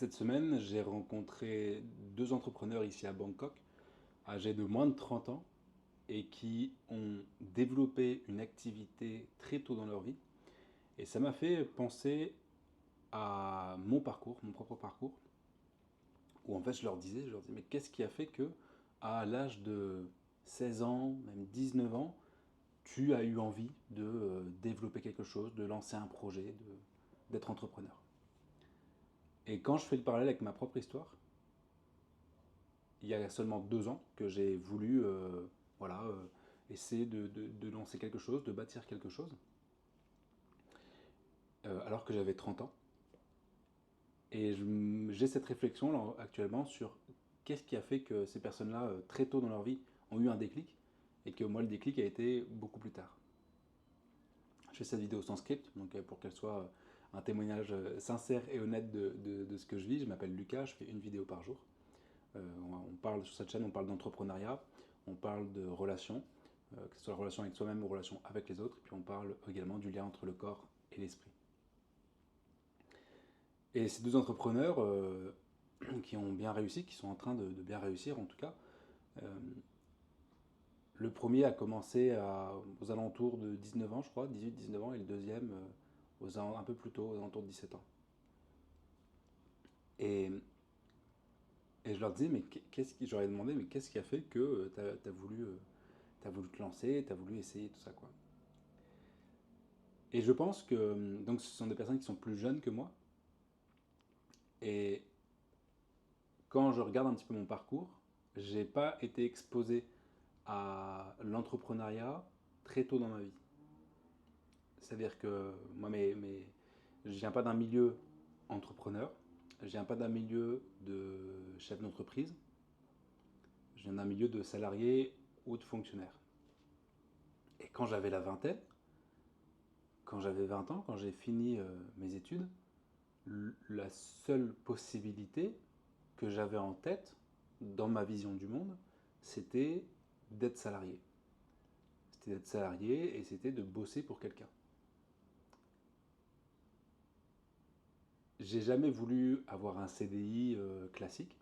Cette semaine, j'ai rencontré deux entrepreneurs ici à Bangkok, âgés de moins de 30 ans, et qui ont développé une activité très tôt dans leur vie. Et ça m'a fait penser à mon parcours, mon propre parcours, où en fait je leur disais, mais qu'est-ce qui a fait que, à l'âge de 16 ans, même 19 ans, tu as eu envie de développer quelque chose, de lancer un projet, d'être entrepreneur. Et quand je fais le parallèle avec ma propre histoire, il y a seulement 2 ans que j'ai voulu voilà, essayer de lancer quelque chose, de bâtir quelque chose, alors que j'avais 30 ans. Et j'ai cette réflexion là, actuellement sur qu'est-ce qui a fait que ces personnes-là, très tôt dans leur vie, ont eu un déclic, et que moi, le déclic a été beaucoup plus tard. Je fais cette vidéo sans script, donc pour qu'elle soit un témoignage sincère et honnête de ce que je vis. Je m'appelle Lucas, je fais une vidéo par jour. On parle sur cette chaîne, on parle d'entrepreneuriat, on parle de relations, que ce soit la relation avec soi-même ou relation avec les autres, et puis on parle également du lien entre le corps et l'esprit. Et ces deux entrepreneurs qui ont bien réussi, qui sont en train de bien réussir en tout cas, euh, le premier a commencé aux alentours de 19 ans, je crois, 18-19 ans, et le deuxième un peu plus tôt, aux alentours de 17 ans. Et, et je leur disais, mais j'aurais demandé, mais qu'est-ce qui a fait que tu as voulu t'as voulu te lancer, t'as voulu essayer tout ça quoi. Et je pense que donc ce sont des personnes qui sont plus jeunes que moi. Et quand je regarde un petit peu mon parcours, j'ai pas été exposé à l'entrepreneuriat très tôt dans ma vie. C'est-à-dire que moi, je viens pas d'un milieu entrepreneur, je viens pas d'un milieu de chef d'entreprise, je viens d'un milieu de salarié ou de fonctionnaire. Et quand j'avais la vingtaine, quand j'avais 20 ans, quand j'ai fini mes études, la seule possibilité que j'avais en tête, dans ma vision du monde, c'était d'être salarié. C'était d'être salarié et c'était de bosser pour quelqu'un. J'ai jamais voulu avoir un CDI classique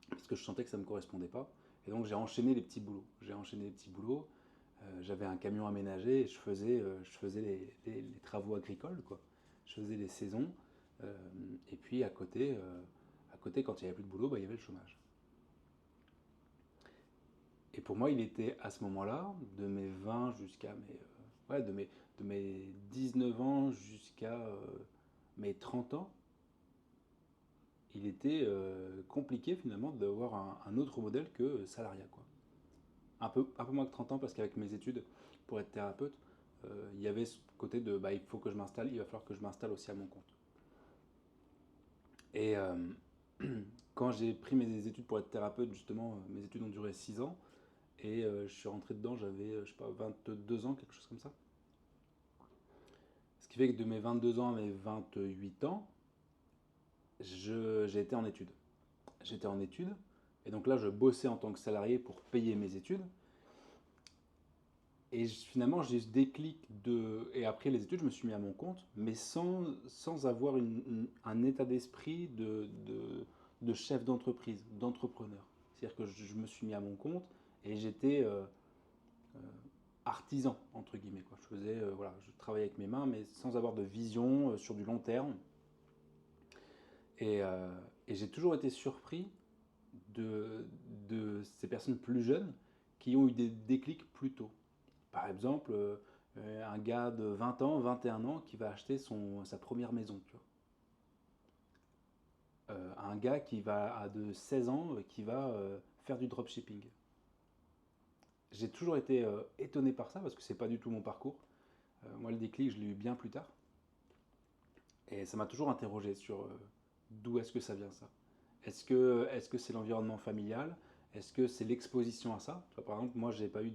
parce que je sentais que ça ne me correspondait pas. Et donc j'ai enchaîné les petits boulots. J'ai enchaîné les petits boulots. J'avais un camion aménagé et je faisais les travaux agricoles, quoi. Je faisais les saisons. Et puis à côté, quand il n'y avait plus de boulot, bah, il y avait le chômage. Et pour moi, il était à ce moment-là, de mes 20 jusqu'à ouais, de mes 19 ans jusqu'à mes 30 ans, il était compliqué finalement d'avoir un autre modèle que salariat, quoi. Un peu moins que 30 ans parce qu'avec mes études pour être thérapeute, il y avait ce côté de bah, il faut que je m'installe, il va falloir que je m'installe aussi à mon compte. Et quand j'ai pris mes études pour être thérapeute, justement, mes études ont duré 6 ans et je suis rentré dedans, j'avais, je sais pas, 22 ans, quelque chose comme ça. Ce qui fait que de mes 22 ans à mes 28 ans, j'ai été en études. J'étais en études et donc là, je bossais en tant que salarié pour payer mes études. Et finalement, j'ai eu ce déclic de. Et après les études, je me suis mis à mon compte, mais sans avoir un état d'esprit de chef d'entreprise, d'entrepreneur. C'est-à-dire que je me suis mis à mon compte et j'étais artisan, entre guillemets, quoi. Voilà, je travaillais avec mes mains, mais sans avoir de vision sur du long terme. Et j'ai toujours été surpris de ces personnes plus jeunes qui ont eu des déclics plus tôt. Par exemple, un gars de 20 ans, 21 ans qui va acheter sa première maison. Tu vois. Un gars de 16 ans qui va faire du dropshipping. J'ai toujours été étonné par ça parce que c'est pas du tout mon parcours. Moi, le déclic, je l'ai eu bien plus tard. Et ça m'a toujours interrogé sur d'où est-ce que ça vient ça. Est-ce que c'est l'environnement familial? Est-ce que c'est l'exposition à ça? Tu vois, par exemple, moi, j'ai pas eu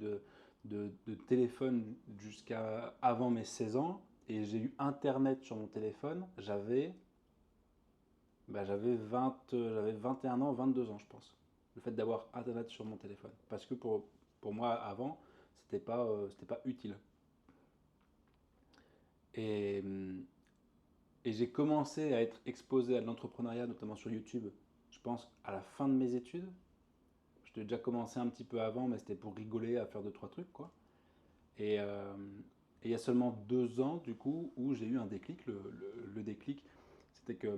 de téléphone jusqu'à avant mes 16 ans et j'ai eu Internet sur mon téléphone. J'avais 21 ans, 22 ans, je pense. Le fait d'avoir Internet sur mon téléphone. Parce que pour moi, avant, c'était pas utile. Et, Et j'ai commencé à être exposé à l'entrepreneuriat, notamment sur YouTube, je pense à la fin de mes études. Je t'ai déjà commencé un petit peu avant, mais c'était pour rigoler, à faire deux, trois trucs, quoi. Et et il y a seulement 2 ans, du coup, où j'ai eu un déclic. Le déclic, c'était que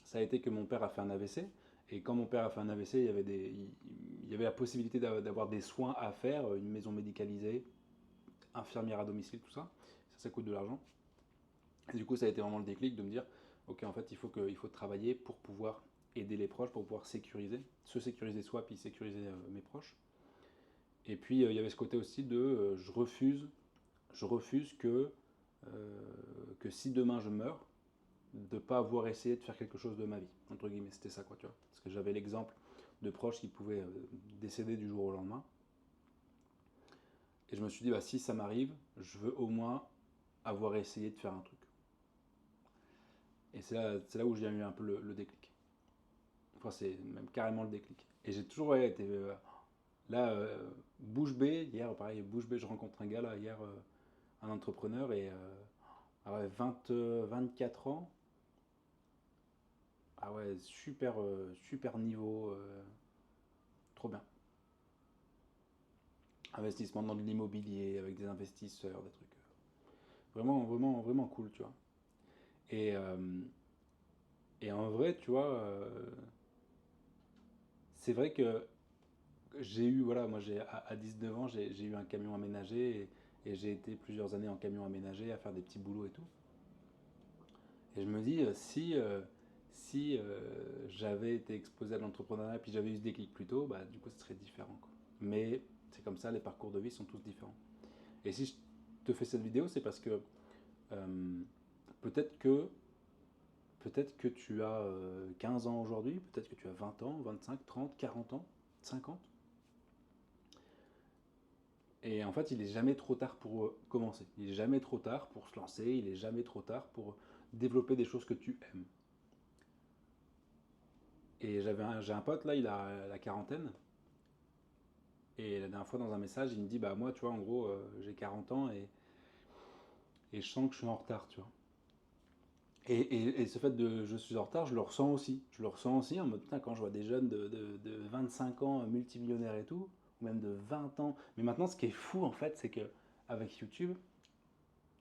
ça a été que mon père a fait un AVC. Et quand mon père a fait un AVC, il y avait la possibilité d'avoir des soins à faire, une maison médicalisée, infirmière à domicile, tout ça. Ça coûte de l'argent. Et du coup, ça a été vraiment le déclic de me dire, ok, en fait, il faut travailler pour pouvoir aider les proches, pour pouvoir sécuriser, se sécuriser soi, puis sécuriser mes proches. Et puis, il y avait ce côté aussi de, je refuse que si demain je meurs, de ne pas avoir essayé de faire quelque chose de ma vie, entre guillemets, c'était ça, quoi, tu vois. Parce que j'avais l'exemple de proches qui pouvaient décéder du jour au lendemain. Et je me suis dit, bah, si ça m'arrive, je veux au moins avoir essayé de faire un truc. Et c'est là où j'ai eu un peu le déclic. Enfin, c'est même carrément le déclic. Et j'ai toujours ouais, été là, bouche bée, hier, pareil, bouche bée, je rencontre un gars là, hier, un entrepreneur, et ah ouais, 24 ans. Ah ouais, super, super niveau, trop bien. Investissement dans de l'immobilier avec des investisseurs, des trucs. Vraiment, vraiment, vraiment cool, tu vois. Et, euh, et en vrai, tu vois, c'est vrai que j'ai eu, voilà, moi à 19 ans, j'ai eu un camion aménagé et j'ai été plusieurs années en camion aménagé à faire des petits boulots et tout. Et je me dis, si j'avais été exposé à l'entrepreneuriat puis j'avais eu ce déclic plus tôt, bah, du coup, ce serait différent, quoi. Mais c'est comme ça, les parcours de vie sont tous différents. Et si je te fais cette vidéo, c'est parce que euh, peut-être que peut-être que tu as 15 ans aujourd'hui, peut-être que tu as 20 ans, 25, 30, 40 ans, 50. Et en fait, il est jamais trop tard pour commencer. Il est jamais trop tard pour se lancer. Il est jamais trop tard pour développer des choses que tu aimes. Et j'ai un pote là, il a la quarantaine. Et la dernière fois, dans un message, il me dit, bah moi, tu vois, en gros, j'ai 40 ans et je sens que je suis en retard, tu vois. Et ce fait de je suis en retard, je le ressens aussi. Je le ressens aussi en mode, putain, quand je vois des jeunes de 25 ans multimillionnaires et tout, ou même de 20 ans. Mais maintenant, ce qui est fou, en fait, c'est que avec YouTube,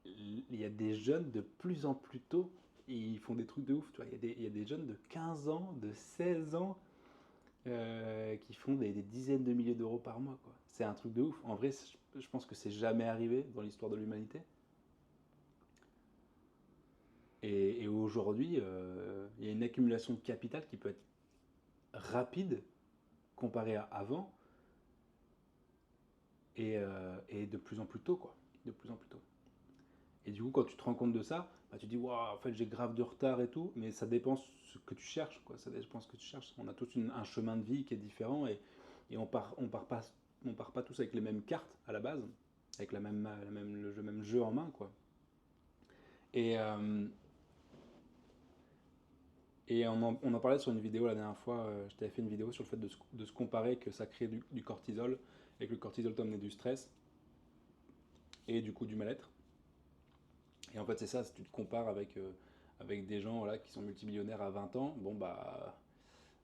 il y a des jeunes de plus en plus tôt, ils font des trucs de ouf. Tu vois. Il y a des jeunes de 15 ans, de 16 ans, qui font des dizaines de milliers d'euros par mois, quoi. C'est un truc de ouf. En vrai, je pense que c'est jamais arrivé dans l'histoire de l'humanité. Et aujourd'hui, il y a une accumulation de capital qui peut être rapide comparé à avant et de plus en plus tôt, quoi. De plus en plus tôt. Et du coup, quand tu te rends compte de ça, bah, tu dis, waouh, en fait, j'ai grave de retard et tout, mais ça dépend ce que tu cherches, quoi. Ça dépend ce que tu cherches. On a tous un chemin de vie qui est différent et on part pas tous avec les mêmes cartes à la base, avec le même jeu en main, quoi. Et, euh, et on en parlait sur une vidéo la dernière fois, je t'avais fait une vidéo sur le fait de se comparer, que ça crée du cortisol, et que le cortisol t'emmène du stress, et du coup du mal-être. Et en fait, c'est ça, si tu te compares avec des gens voilà, qui sont multimillionnaires à 20 ans, bon bah,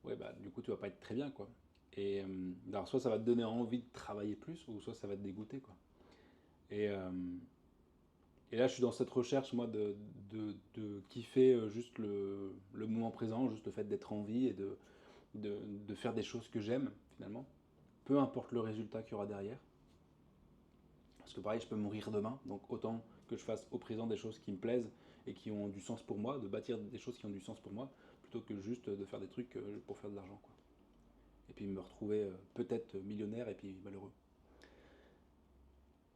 ouais, bah, du coup, tu vas pas être très bien, quoi. Et alors, soit ça va te donner envie de travailler plus, ou soit ça va te dégoûter, quoi. Et, euh, et là, je suis dans cette recherche, moi, de kiffer juste le moment présent, juste le fait d'être en vie et de faire des choses que j'aime, finalement. Peu importe le résultat qu'il y aura derrière. Parce que pareil, je peux mourir demain, donc autant que je fasse au présent des choses qui me plaisent et qui ont du sens pour moi, de bâtir des choses qui ont du sens pour moi, plutôt que juste de faire des trucs pour faire de l'argent, quoi. Et puis me retrouver peut-être millionnaire et puis malheureux.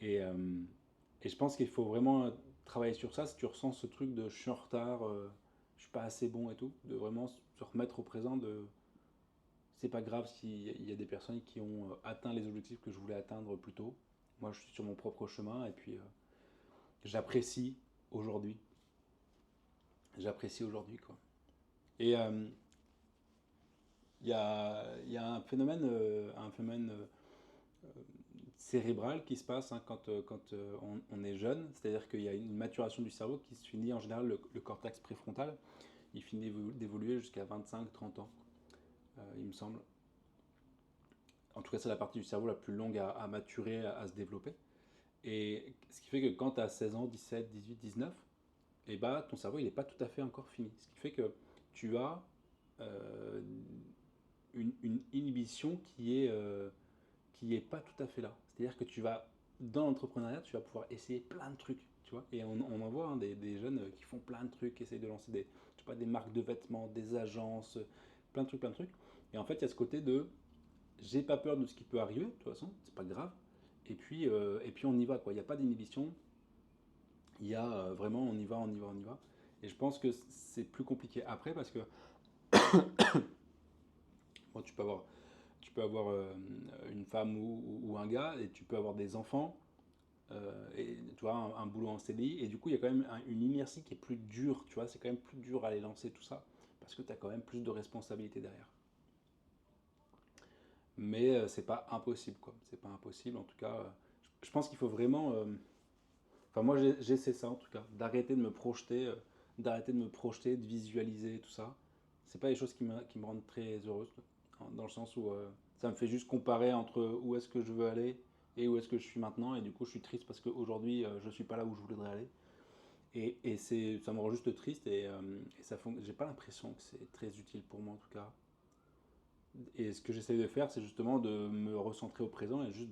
Et, euh, et je pense qu'il faut vraiment travailler sur ça, si tu ressens ce truc de je suis en retard, je suis pas assez bon et tout, de vraiment se remettre au présent, de c'est pas grave s'il y a des personnes qui ont atteint les objectifs que je voulais atteindre plus tôt. Moi, je suis sur mon propre chemin et puis j'apprécie aujourd'hui. J'apprécie aujourd'hui, quoi. Et il y a un phénomène cérébrale qui se passe hein, quand on est jeune, c'est-à-dire qu'il y a une maturation du cerveau qui se finit en général, le cortex préfrontal, il finit d'évoluer jusqu'à 25-30 ans, il me semble. En tout cas, c'est la partie du cerveau la plus longue à maturer, à se développer. Et ce qui fait que quand tu as 16 ans, 17, 18, 19, et bah, ton cerveau il n'est pas tout à fait encore fini. Ce qui fait que tu as euh, une inhibition qui est pas tout à fait là. C'est-à-dire que tu vas, dans l'entrepreneuriat, tu vas pouvoir essayer plein de trucs, tu vois. Et on en voit hein, des jeunes qui font plein de trucs, qui essayent de lancer des, je sais pas, des marques de vêtements, des agences, plein de trucs, plein de trucs. Et en fait, il y a ce côté de, j'ai pas peur de ce qui peut arriver, de toute façon, c'est pas grave. Et puis on y va, quoi. Il n'y a pas d'inhibition. Il y a vraiment, on y va, on y va, on y va. Et je pense que c'est plus compliqué après parce que bon, tu peux avoir une femme ou un gars et tu peux avoir des enfants et tu vois un boulot en CDI et du coup il y a quand même une inertie qui est plus dure, tu vois, c'est quand même plus dur à les lancer tout ça parce que tu as quand même plus de responsabilités derrière. Mais c'est pas impossible quoi, c'est pas impossible en tout cas. Je pense qu'il faut vraiment, enfin moi j'essaie ça en tout cas, d'arrêter de me projeter, de visualiser tout ça. C'est pas les choses qui me rendent très heureuse, dans le sens où ça me fait juste comparer entre où est-ce que je veux aller et où est-ce que je suis maintenant, et du coup je suis triste parce qu'aujourd'hui je suis pas là où je voudrais aller. Et ça me rend juste triste et j'ai pas l'impression que c'est très utile pour moi en tout cas. Et ce que j'essaie de faire, c'est justement de me recentrer au présent et juste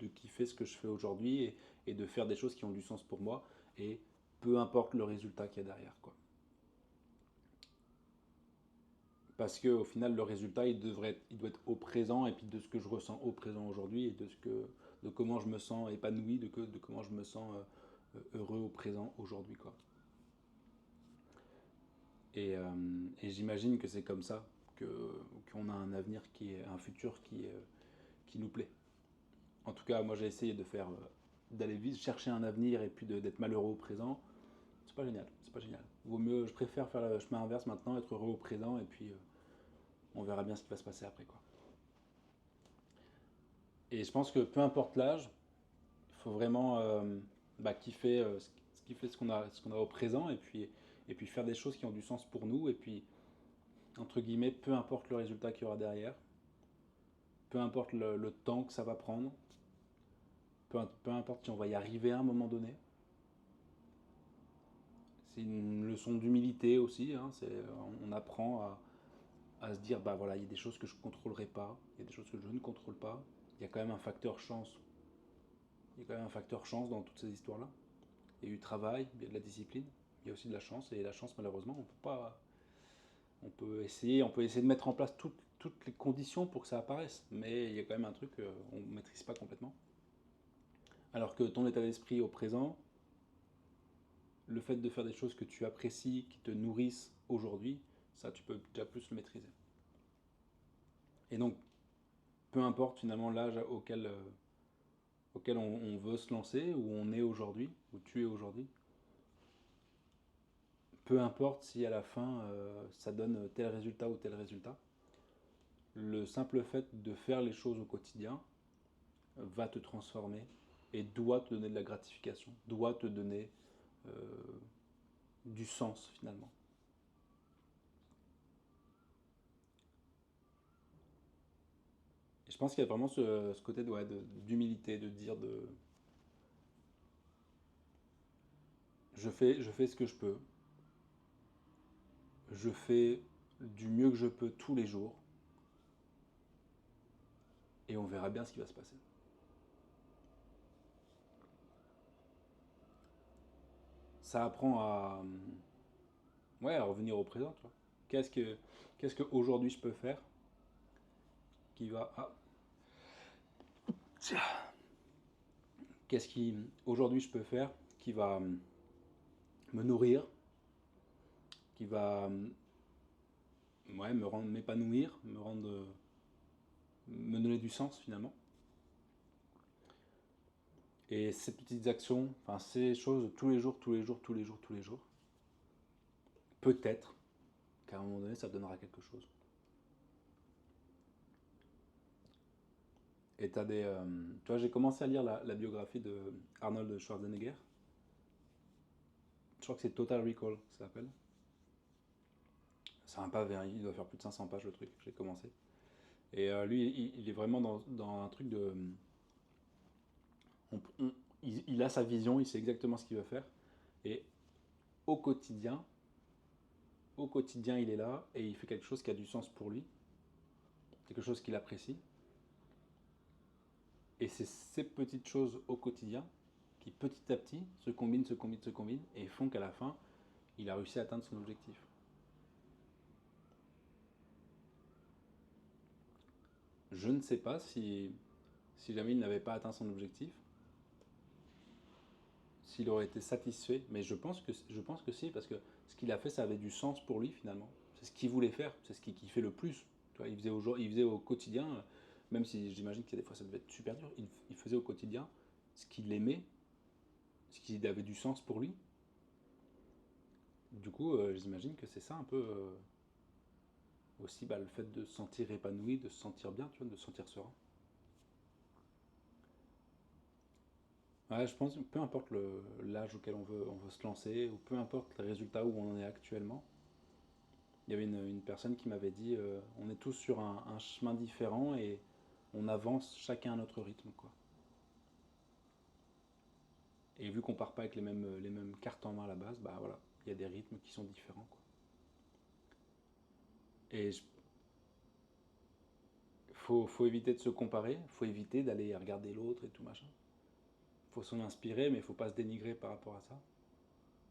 de kiffer ce que je fais aujourd'hui et de faire des choses qui ont du sens pour moi et peu importe le résultat qu'il y a derrière, quoi. Parce qu'au final, le résultat, il doit être au présent et puis de ce que je ressens au présent aujourd'hui et de comment je me sens épanoui, de comment je me sens heureux au présent aujourd'hui, quoi. Et j'imagine que c'est comme ça que, qu'on a un avenir un futur qui nous plaît. En tout cas, moi j'ai essayé d'aller vite chercher un avenir et puis d'être malheureux au présent. C'est pas génial, c'est pas génial. Vaut mieux, je préfère faire le chemin inverse maintenant, être heureux au présent et puis on verra bien ce qui va se passer après quoi. Et je pense que peu importe l'âge, il faut vraiment kiffer ce qu'on a au présent et puis faire des choses qui ont du sens pour nous et puis entre guillemets, peu importe le résultat qu'il y aura derrière, peu importe le temps que ça va prendre, peu importe si on va y arriver à un moment donné. C'est une leçon d'humilité aussi. Hein, on apprend à se dire, bah voilà, il y a des choses que je ne contrôlerai pas, il y a des choses que je ne contrôle pas. Il y a quand même un facteur chance. Il y a quand même un facteur chance dans toutes ces histoires-là. Il y a du travail, il y a de la discipline, il y a aussi de la chance. Et la chance, malheureusement, on peut pas. On peut essayer de mettre en place toutes les conditions pour que ça apparaisse. Mais il y a quand même un truc qu'on ne maîtrise pas complètement. Alors que ton état d'esprit au présent, le fait de faire des choses que tu apprécies, qui te nourrissent aujourd'hui, ça, tu peux déjà plus le maîtriser. Et donc, peu importe finalement l'âge auquel on veut se lancer, où on est aujourd'hui, où tu es aujourd'hui, peu importe si à la fin ça donne tel résultat ou tel résultat, le simple fait de faire les choses au quotidien va te transformer et doit te donner de la gratification, doit te donner euh, du sens finalement. Et je pense qu'il y a vraiment ce côté d'humilité, de dire je fais ce que je peux, je fais du mieux que je peux tous les jours, et on verra bien ce qui va se passer. Ça apprend ouais, à revenir au présent. Tu vois. Qu'est-ce que aujourd'hui je peux faire qui va. Qu'est-ce qui aujourd'hui je peux faire qui va me nourrir, qui va ouais, me rendre m'épanouir, me donner du sens finalement. Et ces petites actions, enfin ces choses tous les jours, tous les jours, tous les jours, tous les jours, peut-être qu'à un moment donné ça donnera quelque chose. Et t'as des. Tu vois, j'ai commencé à lire la biographie de Arnold Schwarzenegger. Je crois que c'est Total Recall, ça s'appelle. C'est un pavé, hein, il doit faire plus de 500 pages le truc, j'ai commencé. Et lui, il est vraiment dans un truc de. on- on- il a sa vision, il sait exactement ce qu'il veut faire. Et au quotidien, au quotidien, il est là et il fait quelque chose qui a du sens pour lui, quelque chose qu'il apprécie. Et c'est ces petites choses au quotidien qui, petit à petit, se combinent, se combinent, se combinent et font qu'à la fin, il a réussi à atteindre son objectif. Je ne sais pas si jamais il n'avait pas atteint son objectif, s'il aurait été satisfait, mais je pense que si, parce que ce qu'il a fait, ça avait du sens pour lui finalement. C'est ce qu'il voulait faire, c'est ce qu'il kiffait le plus. Tu vois, il faisait au quotidien, même si j'imagine que des fois ça devait être super dur, il faisait au quotidien ce qu'il aimait, ce qui avait du sens pour lui. Du coup, j'imagine que c'est ça un peu aussi bah, le fait de se sentir épanoui, de se sentir bien, tu vois, de se sentir serein. Ouais, je pense, peu importe l'âge auquel on veut se lancer, ou peu importe les résultats où on en est actuellement, il y avait une personne qui m'avait dit on est tous sur un chemin différent et on avance chacun à notre rythme, quoi. Et vu qu'on part pas avec les mêmes cartes en main à la base, bah voilà, il y a des rythmes qui sont différents, quoi. Et faut éviter de se comparer, faut éviter d'aller regarder l'autre et tout machin. Faut s'en inspirer, mais il faut pas se dénigrer par rapport à ça.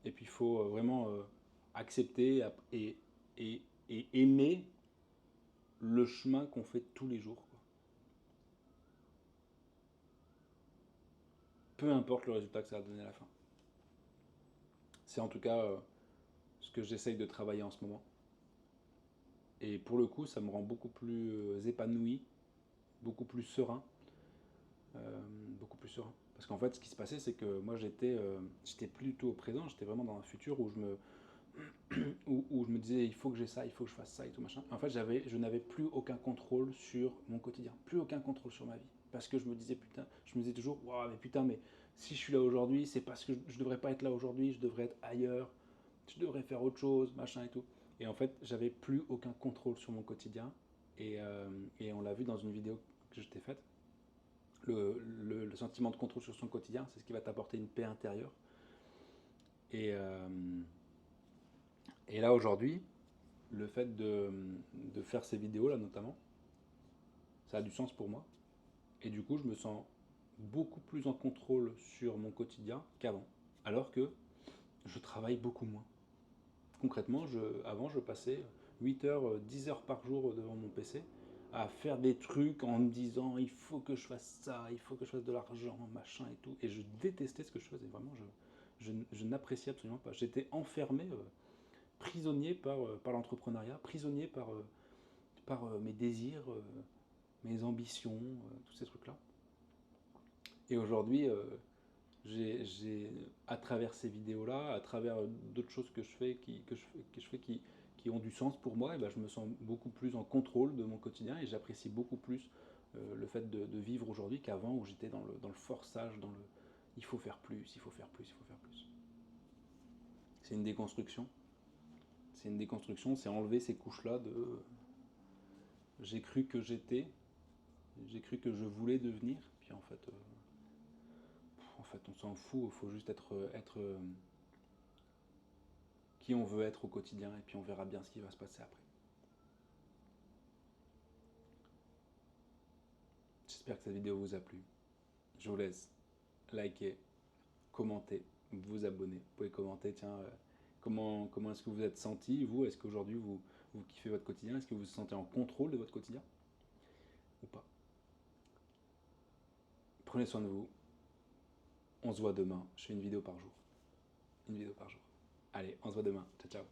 Et puis il faut vraiment accepter et, et aimer le chemin qu'on fait tous les jours, quoi. Peu importe le résultat que ça va donner à la fin. C'est en tout cas ce que j'essaye de travailler en ce moment. Et pour le coup, ça me rend beaucoup plus épanoui, beaucoup plus serein. euh, beaucoup plus serein. Parce qu'en fait, ce qui se passait, c'est que moi, j'étais plus du tout au présent, j'étais vraiment dans un futur où je me disais, il faut que j'ai ça, il faut que je fasse ça et tout machin. En fait, je n'avais plus aucun contrôle sur mon quotidien, plus aucun contrôle sur ma vie. Parce que je me disais, putain, je me disais toujours, waouh, mais putain, mais si je suis là aujourd'hui, c'est parce que je devrais pas être là aujourd'hui, je devrais être ailleurs, je devrais faire autre chose, machin et tout. Et en fait, j'avais plus aucun contrôle sur mon quotidien. Et on l'a vu dans une vidéo que je t'ai faite. Le sentiment de contrôle sur son quotidien, c'est ce qui va t'apporter une paix intérieure. Et, euh, et là, aujourd'hui, le fait de faire ces vidéos-là, notamment, ça a du sens pour moi. Et du coup, je me sens beaucoup plus en contrôle sur mon quotidien qu'avant. Alors que je travaille beaucoup moins. Concrètement, avant, je passais 8 heures, 10 heures par jour devant mon PC à faire des trucs en me disant il faut que je fasse ça, il faut que je fasse de l'argent, machin et tout. Et je détestais ce que je faisais, vraiment, je n'appréciais absolument pas. J'étais enfermé, prisonnier par l'entrepreneuriat, prisonnier par mes désirs, mes ambitions, tous ces trucs-là. Et aujourd'hui, à travers ces vidéos-là, à travers d'autres choses que je fais, qui ont du sens pour moi, et ben je me sens beaucoup plus en contrôle de mon quotidien et j'apprécie beaucoup plus le fait de vivre aujourd'hui qu'avant où j'étais dans le forçage, dans le il faut faire plus, il faut faire plus, il faut faire plus. C'est une déconstruction. C'est une déconstruction, c'est enlever ces couches-là de j'ai cru que j'étais, j'ai cru que je voulais devenir, puis en fait on s'en fout, il faut juste être qui on veut être au quotidien et puis on verra bien ce qui va se passer après. J'espère que cette vidéo vous a plu. Je vous laisse liker, commenter, vous abonner. Vous pouvez commenter, tiens, comment est-ce que vous êtes senti, vous? Est-ce qu'aujourd'hui vous kiffez votre quotidien? Est-ce que vous vous sentez en contrôle de votre quotidien ou pas? Prenez soin de vous. On se voit demain. Je fais une vidéo par jour. Une vidéo par jour. Allez, on se voit demain. Ciao, ciao.